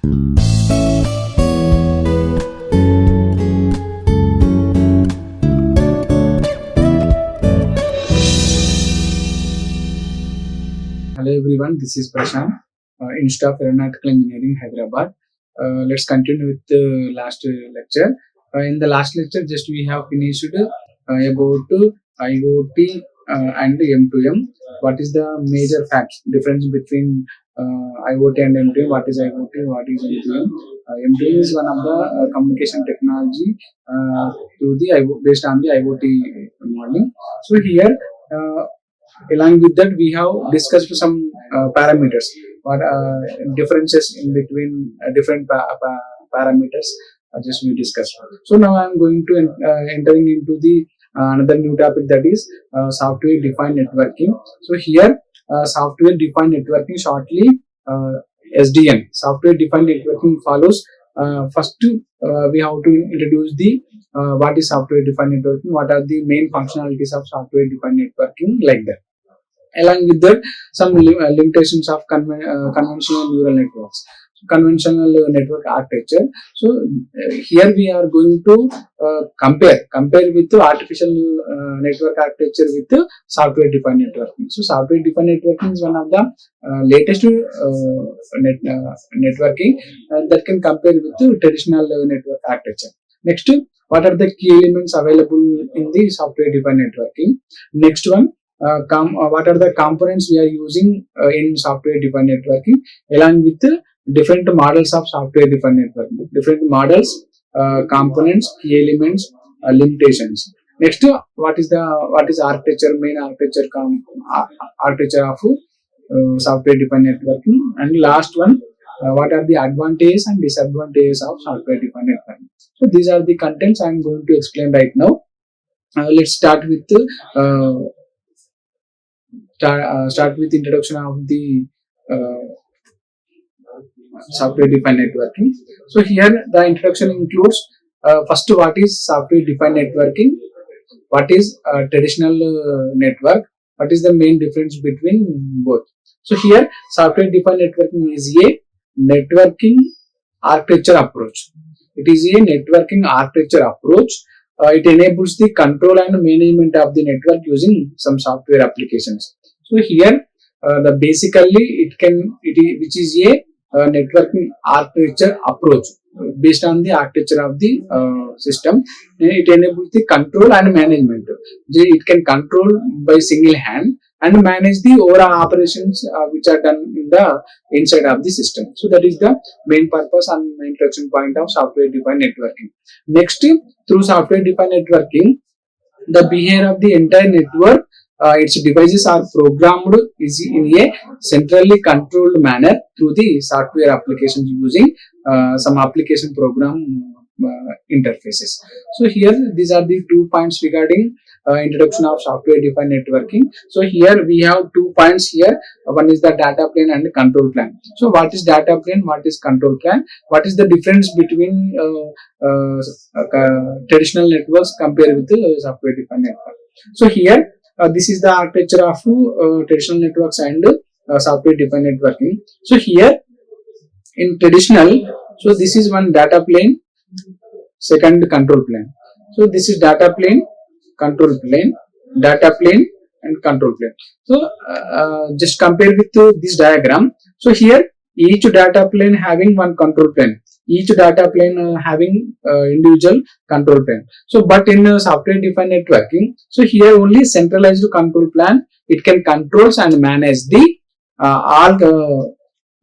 Hello everyone, this is Prashanth, Institute of Aeronautical Engineering, Hyderabad. Let's continue with the last lecture. In the last lecture, just we have finished about IoT and M2M. What is the major facts difference between IoT and M2M? What is IoT? What is M2M? M2M is one of the communication technology based on the IoT modeling. So here. Along with that, we have discussed some parameters. What differences in between different parameters? Just we discussed. So now I am going to entering into the another new topic, that is software defined networking. So here software defined networking, shortly SDN. Software defined networking follows. First, we have to introduce the what is software defined networking, what are the main functionalities of software defined networking, like that. Along with that, some limitations of conventional neural networks, conventional network architecture. So here we are going to compare with the artificial network architecture with the software defined networking. So software defined networking is one of the latest networking that can compare with the traditional network architecture. Next, what are the key elements available in the software defined networking? Next one, what are the components we are using in software defined networking, along with different models of software defined networking, different models, components, key elements, limitations. Next, what is architecture, main architecture architecture of software defined networking, and last one, what are the advantages and disadvantages of software defined networking. So these are the contents I am going to explain right now. Let's start with introduction of the software defined networking. So here the introduction includes first, what is software defined networking, what is traditional network, what is the main difference between both. So here software defined networking is a networking architecture approach. It is a networking architecture approach. It enables the control and management of the network using some software applications. So here, basically which is a networking architecture approach based on the architecture of the system. It enables the control and management. It can control by single hand and manage the overall operations which are done in the inside of the system. So that is the main purpose and main introduction point of software defined networking. Next, through software defined networking, the behavior of the entire network, its devices are programmed in a centrally controlled manner through the software applications using some application program interfaces. So here these are the 2 points regarding introduction of software defined networking. So here we have 2 points here. One is the data plane and the control plane. So what is data plane? What is control plane? What is the difference between traditional networks compared with the software defined network? So here this is the architecture of traditional networks and software defined networking. So here in traditional, so this is one data plane, second control plane. So this is data plane, control plane, data plane and control plane. So just compare with this diagram. So here each data plane having one control plane, each data plane having individual control plane. So but in software defined networking, so here only centralized control plane, it can controls and manage the all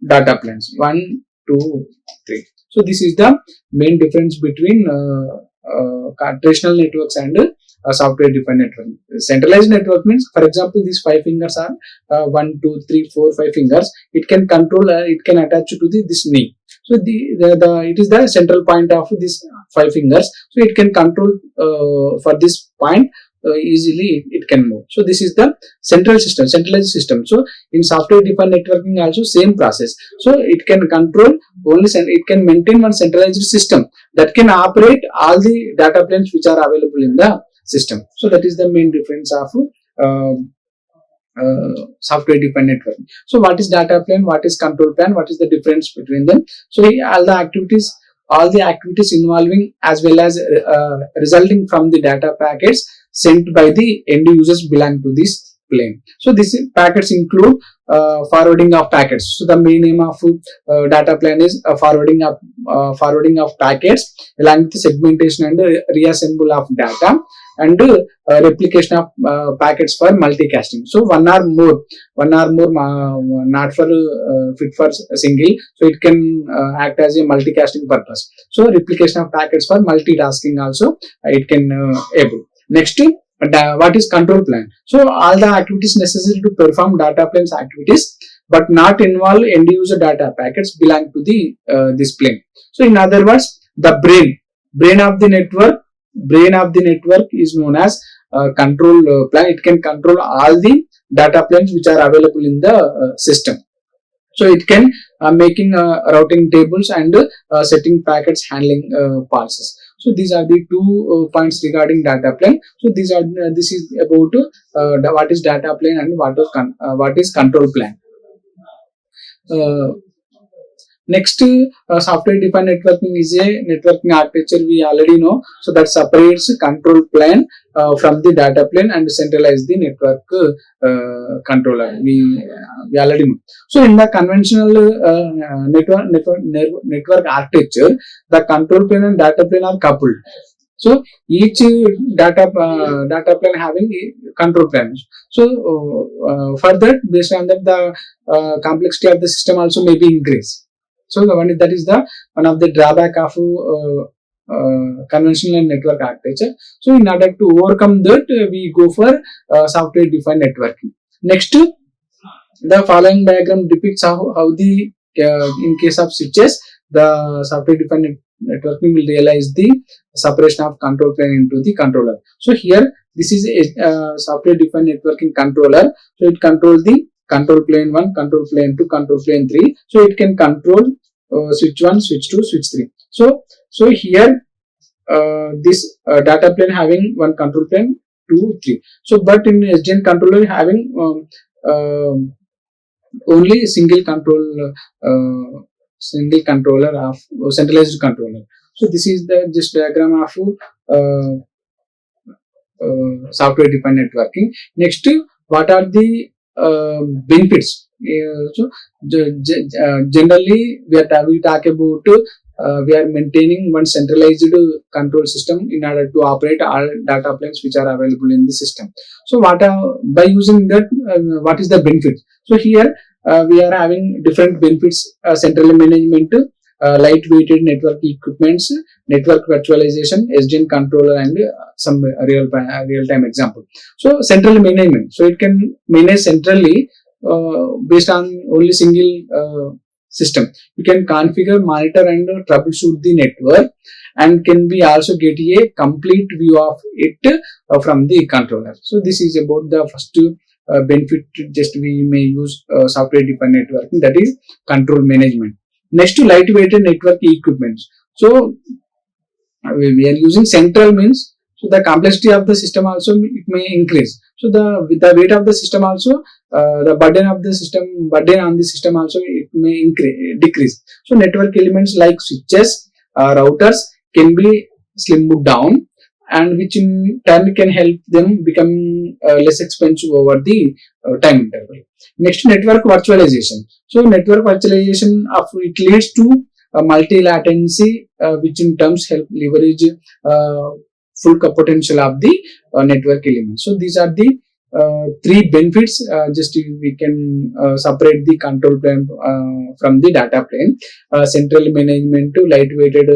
data planes 1, 2, 3. So this is the main difference between traditional networks and software defined network. Centralized network means, for example, these 5 fingers are 1, 2, 3, 4, 5 fingers. It can control, it can attach to this knee. So it is the central point of these 5 fingers. So it can control for this point easily. It can move. So this is the centralized system. So in software defined networking also same process. So it can control only, it can maintain one centralized system that can operate all the data planes which are available in the system. So that is the main difference of software defined networking. So what is data plane, what is control plane, what is the difference between them? So all the activities involving as well as resulting from the data packets sent by the end users belong to this plane. So these packets include forwarding of packets. So the main aim of data plane is forwarding of packets along with the segmentation and reassemble of data, and replication of packets for multicasting. So one or more, not for fit for single. So it can act as a multicasting purpose. So replication of packets for multitasking also it can able. Next, what is control plane? So all the activities necessary to perform data plane's activities but not involve end user data packets belong to the this plane. So in other words, the brain of the network is known as control plane. It can control all the data planes which are available in the system. So it can making routing tables and setting packets, handling parses. So these are the two points regarding data plane. So this is about what is data plane and what is control plane. Next, software defined networking is a networking architecture we already know. So that separates control plane from the data plane and centralize the network controller. We already know. So in the conventional network architecture, the control plane and data plane are coupled. So each data plane having control planes. So further, based on that, the complexity of the system also may be increased. So that is the one of the drawback of conventional network architecture. So in order to overcome that, we go for software defined networking. Next, the following diagram depicts how the in case of switches, the software defined networking will realize the separation of control plane into the controller. So here this is a software defined networking controller. So it controls the control plane 1, control plane 2, control plane 3. So it can control switch 1, switch 2, switch 3. So here this data plane having one control plane 2, 3. So but in SDN controller having only single controller of centralized controller. So this is the just diagram of software defined networking. Next, what are the benefits? So generally we talk about we are maintaining one centralized control system in order to operate all data planes which are available in the system. So by using that, what is the benefit? So here we are having different benefits: central management, light-weighted network equipments, network virtualization, SDN controller, and some real-time example. So central management. So it can manage centrally based on only single system. You can configure, monitor, and troubleshoot the network, and can be also get a complete view of it from the controller. So this is about the first benefit. Just we may use software defined networking, that is control management. Next, to lightweighted network equipments. So we are using central means, so the complexity of the system also it may increase. So with the weight of the system also, the burden on the system also it may decrease. So network elements like switches, routers can be slimmed down, and which in turn can help them become less expensive over the time interval. Next, network virtualization. So network virtualization it leads to multi-latency, which in terms help leverage full potential of the network elements. So these are the three benefits. Just we can separate the control plane from the data plane. Central management to lightweighted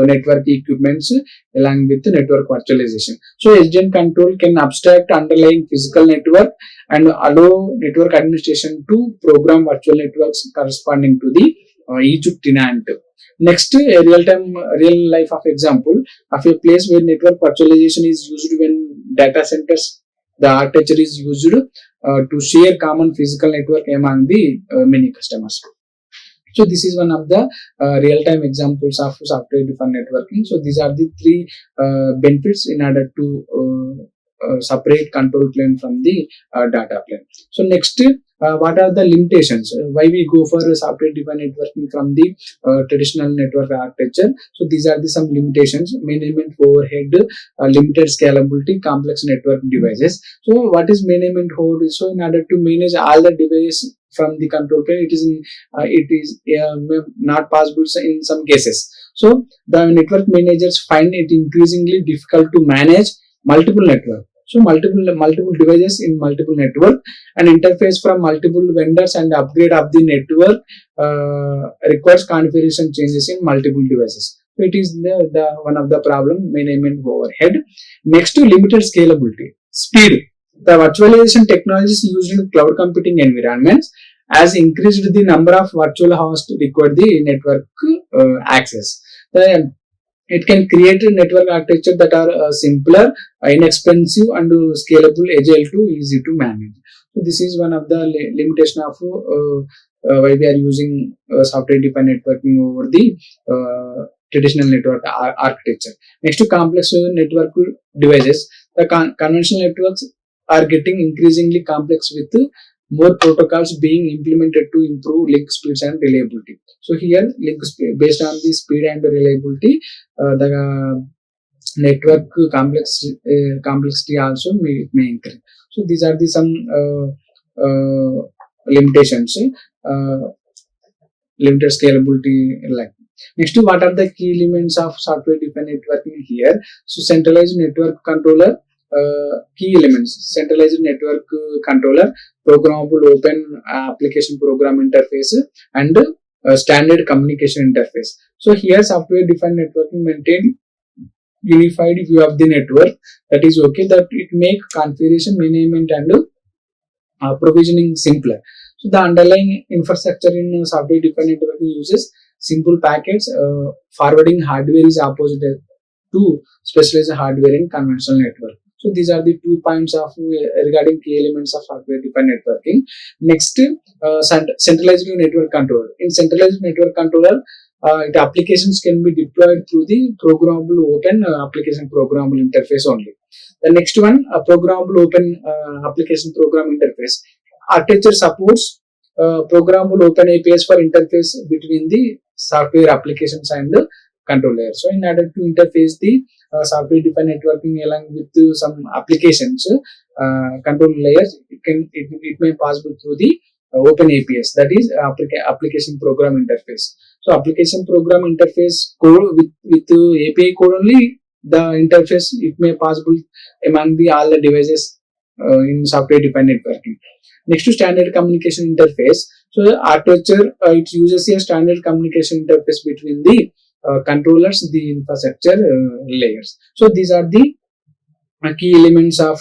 network equipments along with network virtualization. So SDN control can abstract underlying physical network and allow network administration to program virtual networks corresponding to the each tenant. Next, a real life of example of a place where network virtualization is used when data centers. The architecture is used to share common physical network among the many customers. So this is one of the real-time examples of software-defined networking. So these are the three benefits in order to separate control plane from the data plane. So next, what are the limitations? Why we go for software defined networking from the traditional network architecture? So these are the some limitations: management overhead, limited scalability, complex network devices. So what is management overhead? So in order to manage all the devices from the control plane, it is not possible in some cases. So the network managers find it increasingly difficult to manage multiple network. So multiple devices in multiple network, and interface from multiple vendors and upgrade of the network requires configuration changes in multiple devices. So it is the one of the problem, management overhead. Next, to limited scalability, speed. The virtualization technologies used in cloud computing environments has increased the number of virtual hosts required the network access. It can create a network architecture that are simpler, inexpensive, and scalable, agile to easy to manage. So this is one of the limitation of why we are using software defined networking over the traditional network architecture. Next, to complex network devices. The conventional networks are getting increasingly complex with more protocols being implemented to improve link speeds and reliability. So here, link speed, based on the speed and the reliability, the network complexity also may increase. So these are the some limitations, limited scalability. Like next, what are the key elements of software defined networking here? So centralized network controller. Key elements: centralized network controller, programmable open application program interface, and standard communication interface. So here, software defined networking maintain unified view of the network. That is okay. That it make configuration management and provisioning simpler. So the underlying infrastructure in software defined networking uses simple packets. Forwarding hardware is opposite to specialized hardware in conventional network. So these are the 2 points of regarding key elements of software defined networking. Next, centralized network controller. In centralized network controller, the applications can be deployed through the programmable open application programmable interface only. The next one, a programmable open application program interface. Architecture supports programmable open APIs for interface between the software applications and the control layer. So in order to interface the software defined networking along with some applications, control layers, it may possible through the open APIs, that is application program interface. So application program interface code with API code only, the interface it may possible among the all the devices in software defined networking. Next, to standard communication interface. So the architecture it uses a standard communication interface between the controllers, the infrastructure layers. So these are the key elements of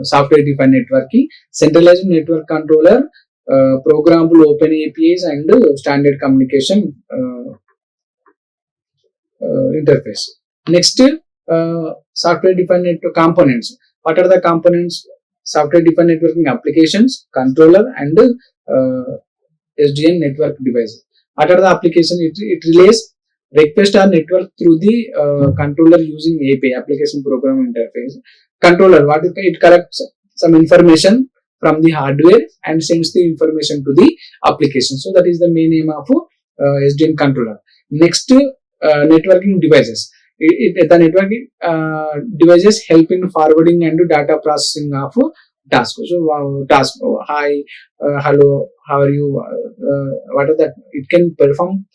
software defined networking: centralized network controller, programmable open APIs, and standard communication interface. Next, software defined network components. What are the components? Software defined networking applications, controller, and SDN network device. What are the applications? It relays request or network through the controller using API, application program interface. Controller, it collects some information from the hardware and sends the information to the application. So that is the main aim of SDN controller. Next, networking devices. The networking devices help in forwarding and data processing of task. So task, hi, hello, how are you? What are that? It can perform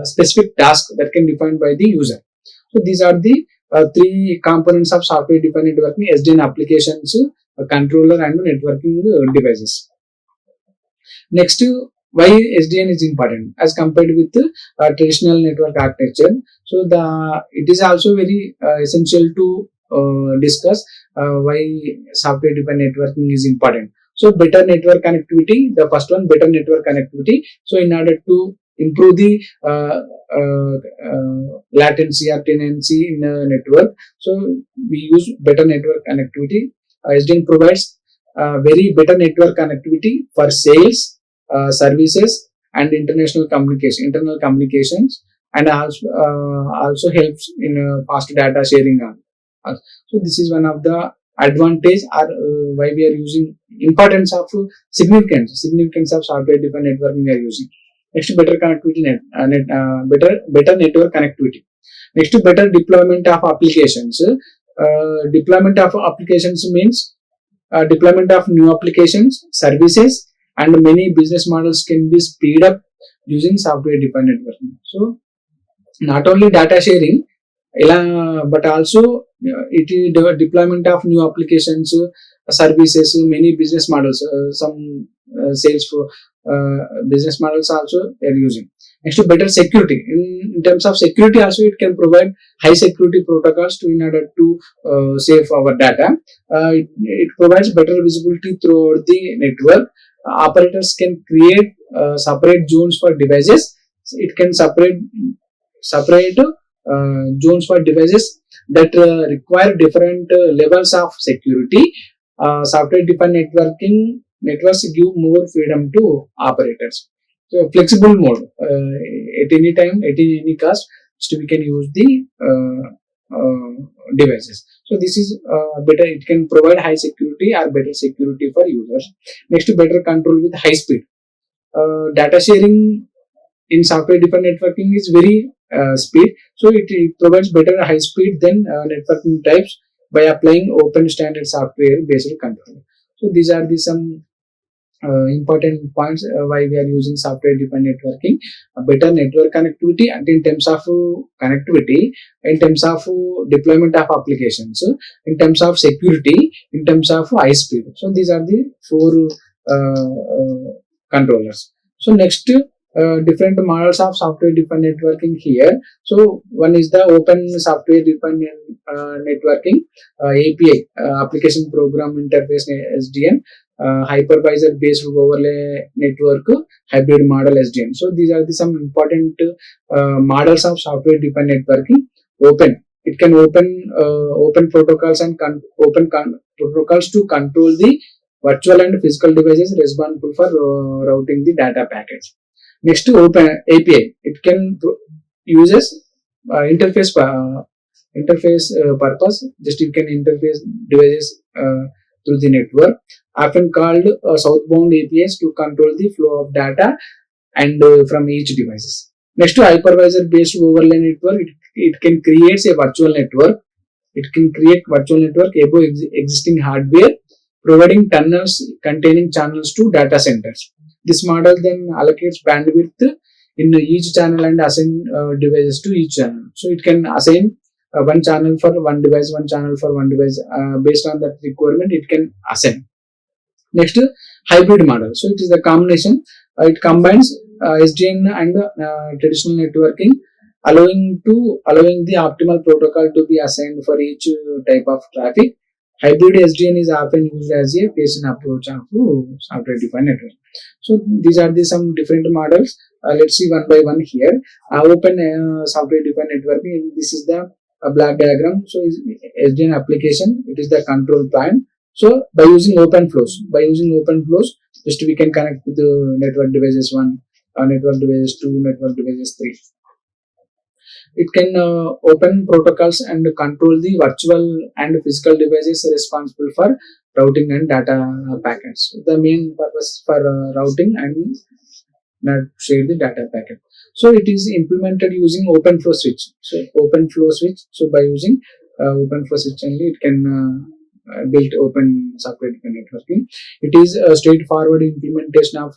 specific task that can defined by the user. So these are the 3 components of software defined networking: SDN applications, controller, and networking devices. Next, why SDN is important as compared with traditional network architecture. So it is also very essential to discuss why software defined networking is important. So better network connectivity. The first one, better network connectivity. So in order to improve the latency or tenancy in a network, so we use better network connectivity. SDN provides very better network connectivity for sales, services, and internal communications, and also helps in fast data sharing. So this is one of the advantage or why we are using importance of significance of software defined networking we are using. Next, better connectivity better network connectivity. Next, better deployment of applications. Deployment of applications means deployment of new applications, services, and many business models can be speed up using software defined networking. So not only data sharing, but also it is the deployment of new applications, services, many business models, some sales for business models also they are using. Next, to better security. In terms of security, also it can provide high security protocols to in order to save our data. It provides better visibility throughout the network. Operators can create separate zones for devices. It can separate zones for devices that require different levels of security. Software defined networks give more freedom to operators. So flexible mode, at any time, at any cost, so we can use the devices. So this is better. It can provide high security or better security for users. Next, better control with high speed. Data sharing in software defined networking is very speed, so it provides better high speed than networking types by applying open standard software based control. So these are the some important points why we are using software defined networking. Better network connectivity, and in terms of connectivity, in terms of deployment of applications, in terms of security, in terms of high speed. So these are the four controllers. So next, different models of software defined networking here. So one is the open software defined networking, API, application program interface, SDN, hypervisor based overlay network, hybrid model, SDN. So these are the some important models of software defined networking. Open, it can open protocols and protocols to control the virtual and physical devices responsible for routing the data packets. Next, to open API, it can uses interface purpose. Just you can interface devices through the network, often called southbound APIs, to control the flow of data and from each devices. Next, to hypervisor based overlay network, it can create a virtual network. It can create virtual network above existing hardware, providing tunnels containing channels to data centers. This model then allocates bandwidth in each channel and assign devices to each channel. So it can assign one channel for one device, one channel for one device. Based on that requirement, it can assign. Next, hybrid model. So it is the combination. It combines SDN and traditional networking, allowing the optimal protocol to be assigned for each type of traffic. Hybrid SDN is often used as a phased approach of software defined network. So these are the some different models. Let's see one by one here. Open software defined networking. This is the black diagram. So SDN application. It is the control point. So by using open flows, just we can connect with the network devices 1, network devices 2, network devices 3. It can open protocols and control the virtual and physical devices responsible for routing and data packets. The main purpose for routing and not share the data packet. So it is implemented using open flow switch. So by using open flow switch only, it can build open software defined networking. It is a straightforward implementation of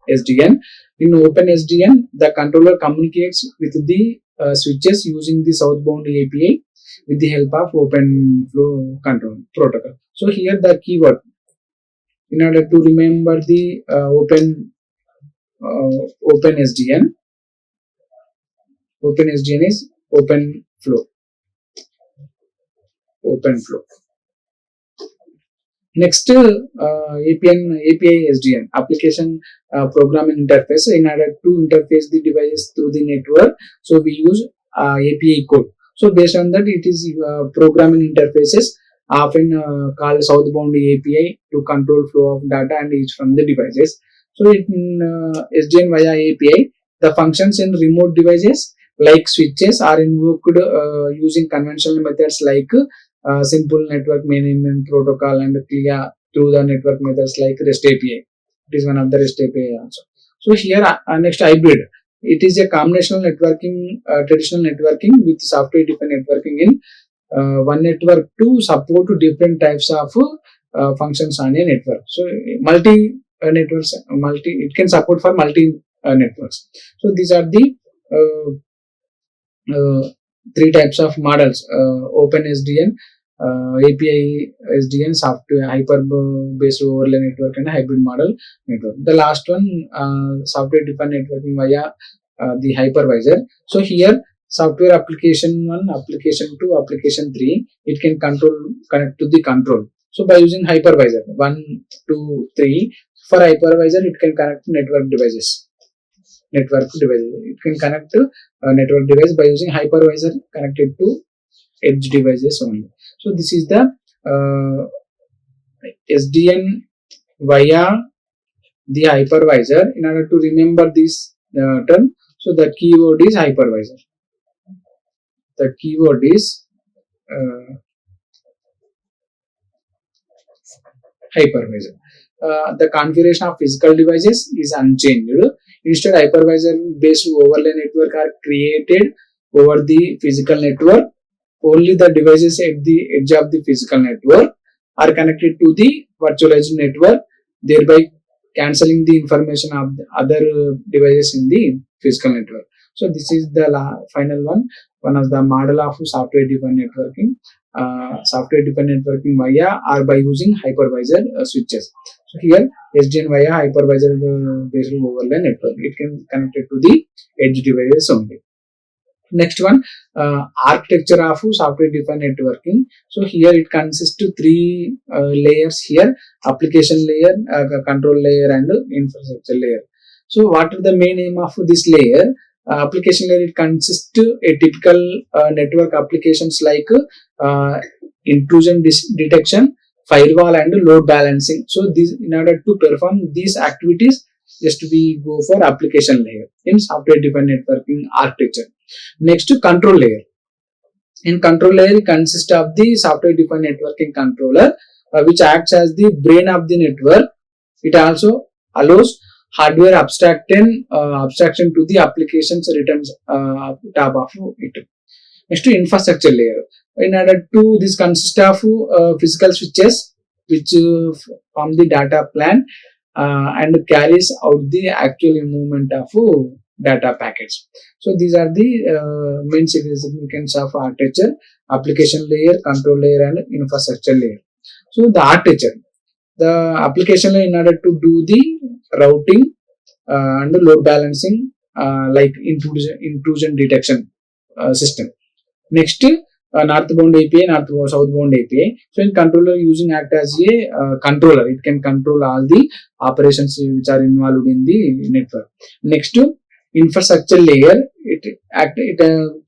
SDN. In open SDN, the controller communicates with the switches using the southbound API with the help of open flow control protocol. So here the keyword, in order to remember the open SDN, is open flow. Next, API SDN, application programming interface. In order to interface the devices through the network, so we use API code. So based on that, it is programming interfaces, often called southbound API, to control flow of data and each from the devices. So in SDN via API, the functions in remote devices like switches are invoked using conventional methods like simple network management protocol and clear through the network methods like REST API. It is one of the REST API also. So here next hybrid. It is a combinational networking, traditional networking with software defined networking in one network to support different types of functions on a network. So multi networks, it can support for multi networks. So these are the uh, three types of models: open SDN, API SDN, software hyper based overlay network, and hybrid model network. The last one, software defined networking via the hypervisor. So here software application 1, application 2, application 3, it can connect to the control. So by using hypervisor 1, 2, 3, for hypervisor it can connect to network devices. It can connect to network device by using hypervisor connected to edge devices only. So this is the SDN via the hypervisor. In order to remember this term, so the keyword is hypervisor. The keyword is hypervisor. The configuration of physical devices is unchanged. Instead, hypervisor based overlay network are created over the physical network. Only the devices at the edge of the physical network are connected to the virtualized network, thereby cancelling the information of the other devices in the physical network. So this is the final one of the model of software defined networking. Software defined networking via or by using hypervisor switches. So here SDN via hypervisor based overlay network, it can connect it to the edge devices only. Next one, architecture of software defined networking. So here it consists of three layers here: application layer, control layer, and infrastructure layer. So what are the main aim of this layer? Application layer, it consists a typical network applications like intrusion detection, firewall, and load balancing. So this, in order to perform these activities, just we go for application layer in software defined networking architecture. Next, to control layer. In control layer, it consists of the software defined networking controller, which acts as the brain of the network. It also allows hardware abstraction to the applications written tab of it. Next, to infrastructure layer. In order to this consists of physical switches which form the data plan and carries out the actual movement of data packets. So these are the main significance of architecture: application layer, control layer, and infrastructure layer. So the architecture, the application layer, in order to do the routing and load balancing, like intrusion detection system. Next, northbound API, southbound API. So in controller using act as a controller, it can control all the operations which are involved in the network. Next, to infrastructure layer, it act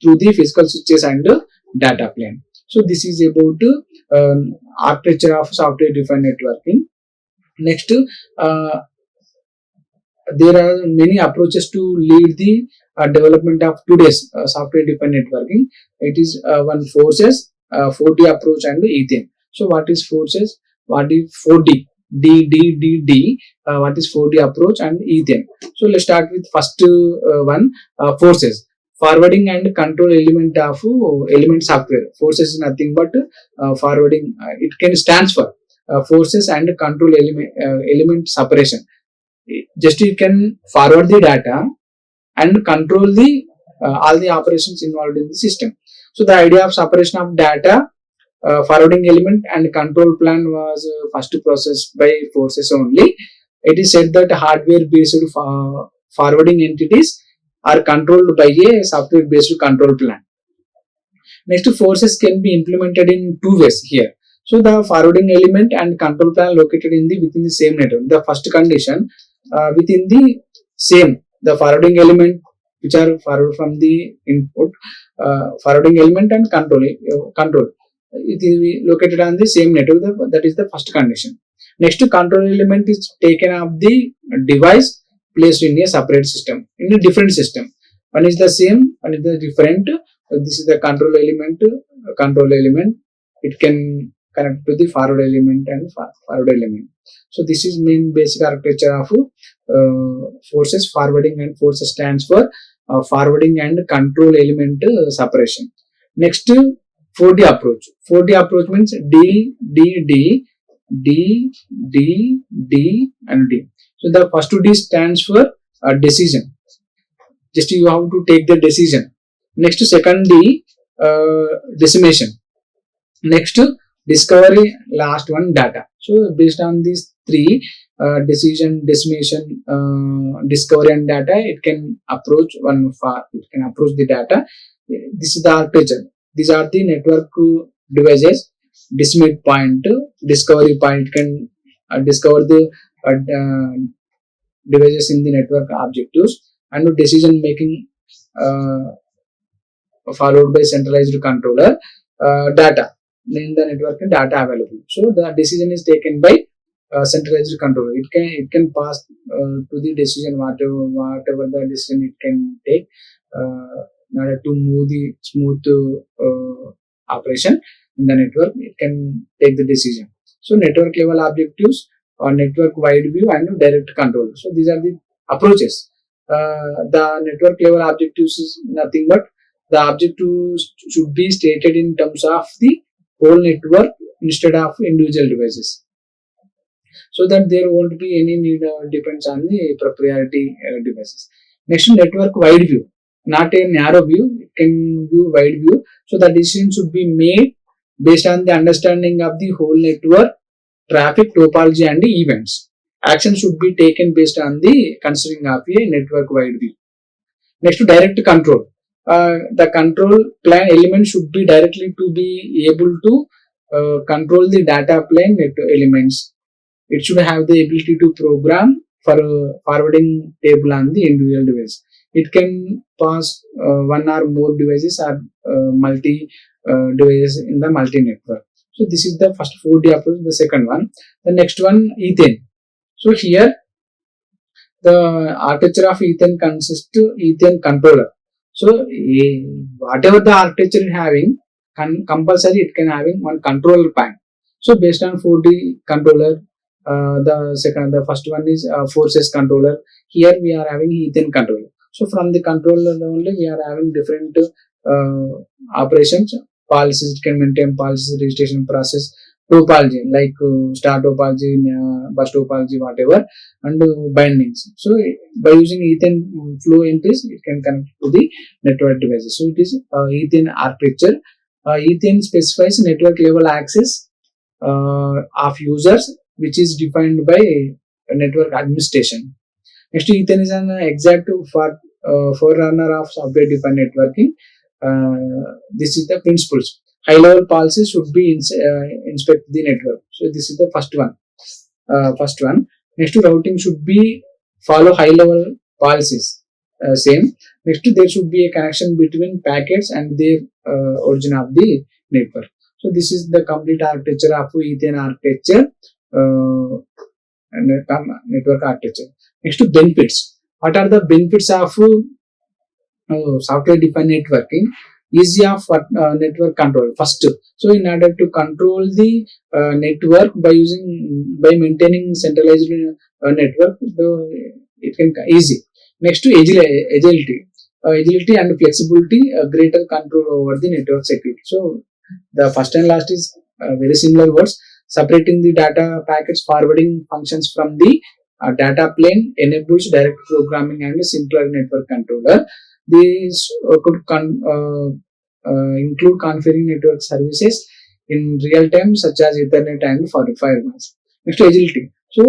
through the physical switches and data plane. So this is about architecture of software defined networking. Next, there are many approaches to lead the development of today's software defined networking. It is one forces, 4D approach, and Ethan. So what is forces? What is 4D? D. What is 4D approach and Ethan? So let's start with first one, forces. Forwarding and control element of element software. Forces is nothing but forwarding. It can stands for forces and control element separation. Just you can forward the data and control the all the operations involved in the system. So the idea of separation of data, forwarding element, and control plan was first processed by forces only. It is said that hardware based forwarding entities are controlled by a software based control plan. Next, forces can be implemented in two ways here. So the forwarding element and control plan located in the within the same network. The first condition, within the same, the forwarding element which are forward from the input, forwarding element and control, it is located on the same network. That is the first condition. Next, control element is taken off the device, placed in a separate system, in a different system. One is the same, one is the different. This is the control element. It can connect to the forward element and forward element. So this is main basic architecture of forces. Forwarding and forces stands for forwarding and control element separation. Next, 4D approach. 4D approach means D, D, D, D, D, D, and D. So the first D stands for decision. Just you have to take the decision. Next, second D, decimation. Next, discovery. Last one, data. So based on these three, decision, decimation, discovery, and data, it can approach the data. This is the architecture. These are the network devices. Decimate point, discovery point, can discover the devices in the network objectives, and decision making followed by centralized controller. Data in the network, data available. So the decision is taken by centralized controller. It can pass to the decision whatever the decision it can take in order to move the smooth operation in the network. It can take the decision. So network level objectives or network wide view and direct control. So these are the approaches. The network level objectives is nothing but the objectives should be stated in terms of the whole network instead of individual devices, so that there won't be any need depends on the proprietary devices. Next, network wide view, not a narrow view. It can view wide view. So the decision should be made based on the understanding of the whole network, traffic, topology, and events. Action should be taken based on the considering of a network wide view. Next, direct control. The control plane element should be directly to be able to control the data plane elements. It should have the ability to program for forwarding table on the individual device. It can pass one or more devices or multi devices in the multi network. So this is the first 4D approach. The second one, the next one, ethane. So here the architecture of ethane consists to ethane controller. So whatever the architecture is having, compulsory it can having one controller point. So based on 4D controller, the first one is forces controller. Here we are having ethane controller. So from the controller only we are having different operations, policies. It can maintain policies, registration process, topology like star topology, bus topology, whatever, and bindings. So by using ethane flow entries, it can connect to the network devices. So it is ethane architecture. Ethane specifies network level access of users, which is defined by network administration. Next, ethane is an exact forerunner of software defined networking. This is the principles. High level policies should be inspect the network. So this is the first one. Next, routing should be follow high level policies. Same. Next, there should be a connection between packets and their origin of the network. So this is the complete architecture of ethane architecture and network architecture. Next, benefits. What are the benefits of software defined networking? Easy of network control first. So in order to control the network by maintaining centralized network, it can easy. Next, to agility and flexibility, greater control over the network security. So the first and last is very similar words. Separating the data packets, forwarding functions from the data plane enables direct programming and simpler network controller. These could include configuring network services in real time, such as Ethernet and firewalls. Next, agility. So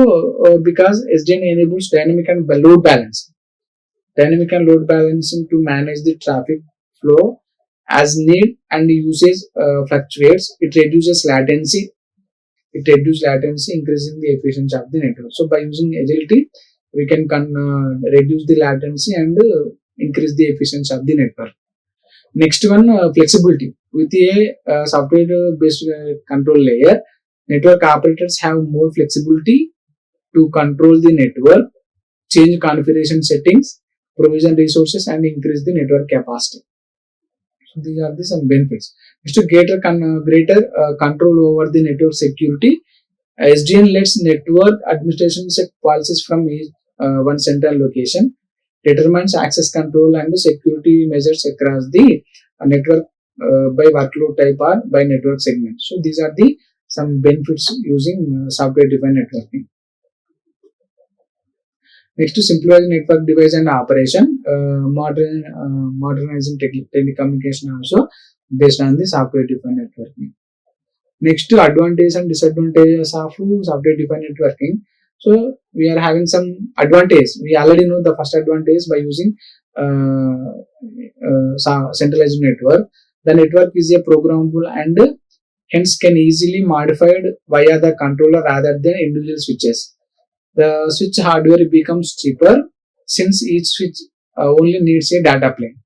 because SDN enables dynamic and load balancing to manage the traffic flow as need and usage fluctuates. It reduces latency, increasing the efficiency of the network. So by using agility, we can reduce the latency and increase the efficiency of the network. Next one, flexibility. With a software-based control layer, network operators have more flexibility to control the network, change configuration settings, provision resources and increase the network capacity. So these are the some benefits. Is to greater control over the network security. SDN lets network administration set policies from one central location, determines access control and security measures across the network by workload type or by network segment. So these are the some benefits using software defined networking. Next to simplify network device and operation, modernizing telecommunication also based on the software defined networking. Next to advantages and disadvantages of software defined networking. So we are having some advantage. We already know the first advantage by using centralized network. The network is a programmable and hence can easily modified via the controller rather than individual switches. The switch hardware becomes cheaper since each switch only needs a data plane.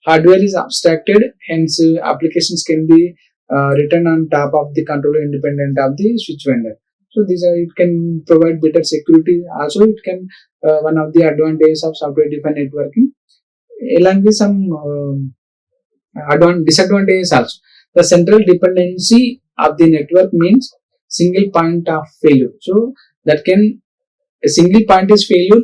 Hardware is abstracted, hence applications can be written on top of the controller independent of the switch vendor. So these are, it can provide better security. Also, it can one of the advantages of software defined networking, along with some disadvantages also. The central dependency of the network means single point of failure. So that can a single point is failure,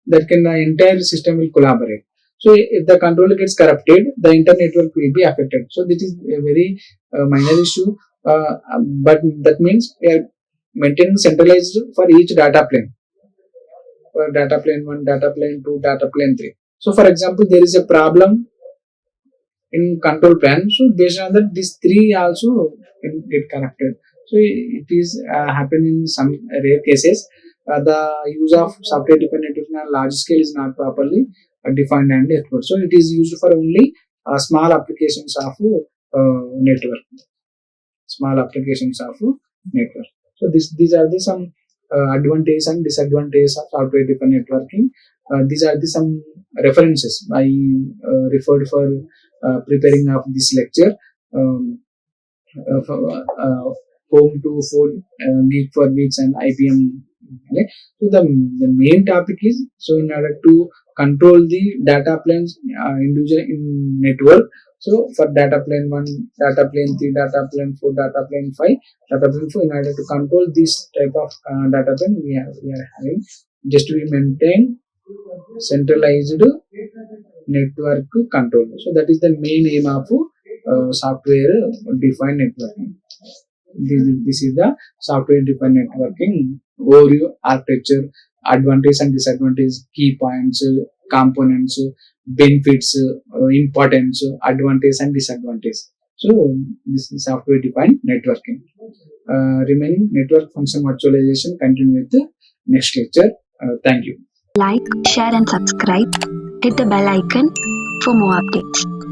that can the entire system will collaborate. So if the controller gets corrupted, the entire network will be affected. So this is a very minor issue, but that means we are maintaining centralized for each data plane. For data plane 1, data plane 2, data plane 3. So for example, there is a problem in control plane. So based on that, these 3 also can get connected. So it is happen in some rare cases. The use of software defined networking on large scale is not properly defined and explored. So it is used for only small applications of network. Small applications of network. So these are the some advantages and disadvantages of software defined networking. These are the some references I referred for preparing of this lecture. Home to 4 Geek for Geeks and IBM. Okay. So the main topic is, so in order to control the data planes individual in network. So for data plane 1, data plane 3, data plane 4, data plane 5, data plane 4, in order to control this type of data plane, we are having just to maintain centralized network control. So that is the main aim of software defined networking. This is the software defined networking overview, architecture, advantage and disadvantage, key points, components, benefits, importance, advantage and disadvantage. So this is software defined networking. Remaining network function virtualization continue with the next lecture. Thank you. Like, share and subscribe. Hit the bell icon for more updates.